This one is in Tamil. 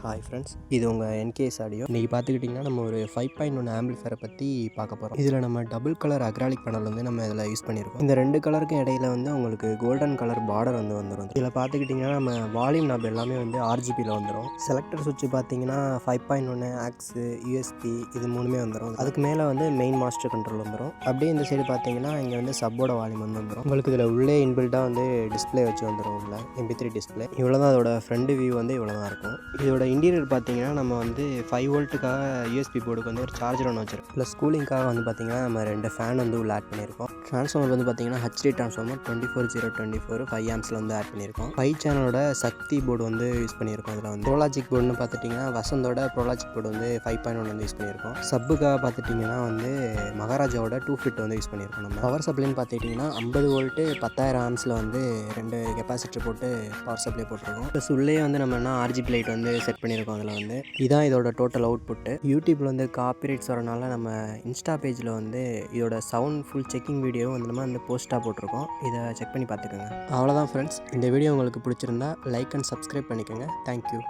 ஹாய் ஃப்ரெண்ட்ஸ், இது உங்கள் என்கேஎஸ் ஆடியோ. இன்றைக்கி பார்த்துக்கிட்டிங்கன்னா நம்ம ஒரு 5.1 ஆம்பிளிஃபயரை பற்றி பார்க்க போகிறோம். இதில் நம்ம டபுள் கலர் அக்ராலிக் பேனல் வந்து நம்ம இதில் யூஸ் பண்ணியிருக்கோம். இந்த ரெண்டு கலருக்கும் இடையில வந்து உங்களுக்கு கோல்டன் கலர் பார்டர் வந்து வந்துடும். இதில் பார்த்துக்கிட்டிங்கன்னா நம்ம வால்யூம் நாப் எல்லாமே வந்து ஆர்ஜிபியில் வந்துடும். செலக்டர் சுவிட்ச் பார்த்தீங்கன்னா 5.1 ஆக்ஸு, யூஎஸ்பி இது மூணுமே வந்துடும். அதுக்கு மேலே வந்து மெயின் மாஸ்டர் கண்ட்ரோல் வந்துடும். அப்படியே இந்த சைடு பார்த்தீங்கன்னா இங்கே வந்து சப்போட வால்யூம் வந்து வந்துடும். உங்களுக்கு இதில் உள்ளே இன்பில்ட்டாக வந்து டிஸ்பிளே வச்சு வந்துடும். உள்ள MP3 டிஸ்பிளே. இவ்வளோ தான் அதோட ஃப்ரண்ட் வியூ வந்து இவ்வளோ தான் இருக்கும். இதோட இன்டீரியர் பார்த்தீங்கன்னா நம்ம வந்து 5 வோல்ட்டுக்காக யூஎஸ்பி போர்டுக்கு வந்து ஒரு சார்ஜர் ஒன்று வச்சிருக்கோம். ப்ளஸ் கூலிங்காக வந்து பார்த்தீங்கன்னா நம்ம 2 ஃபேன் வந்து உள்ள ஆட் பண்ணியிருக்கோம். ட்ரான்ஸ்ஃபார்மர் வந்து பார்த்தீங்கன்னா HD ட்ரான்ஸ்ஃபார்மர் 24024 5 ஆம்ஸில் வந்து ஆட் பண்ணியிருக்கோம். 5 சேனலோட சக்தி போர்டு வந்து யூஸ் பண்ணியிருக்கோம். அதில் வந்து ப்ரோலாஜிக் போர்டுன்னு பார்த்துட்டிங்கன்னா வசந்தோட ப்ரோலாஜிக் போர்டு வந்து 5.1 வந்து யூஸ் பண்ணியிருக்கோம். சப்புக்காக பார்த்துட்டிங்கன்னா வந்து மகாராஜாவோட 2 ஃபிட் வந்து யூஸ் பண்ணியிருக்கோம். நம்ம பவர் சப்ளைன்னு பார்த்துட்டிங்கன்னா 50 வோல்ட்டு 10,000 ஆம்ஸில் வந்து 2 கெப்பாசிட்டர் போட்டு பவர் சப்ளை போட்டிருக்கோம். ப்ளஸ் உள்ளே வந்து நம்ம என்ன RGB லைட் வந்து செட் பண்ணியிருக்கோம். அதில் வந்து இதான் இதோட டோட்டல் அவுட்புட்டு. யூடியூப்பில் வந்து காப்பிரைட்ஸ் வரனால நம்ம இன்ஸ்டா பேஜில் வந்து இதோட சவுண்ட் ஃபுல் செக்கிங் வீடியோவும் வந்து நம்ம வந்து போஸ்ட்டாக போட்டிருக்கோம். இதை செக் பண்ணி பார்த்துக்கோங்க. அவ்வளோதான் ஃப்ரெண்ட்ஸ், இந்த வீடியோ உங்களுக்கு பிடிச்சிருந்தா லைக் அண்ட் சப்ஸ்கிரைப் பண்ணிக்கோங்க. தேங்க்யூ.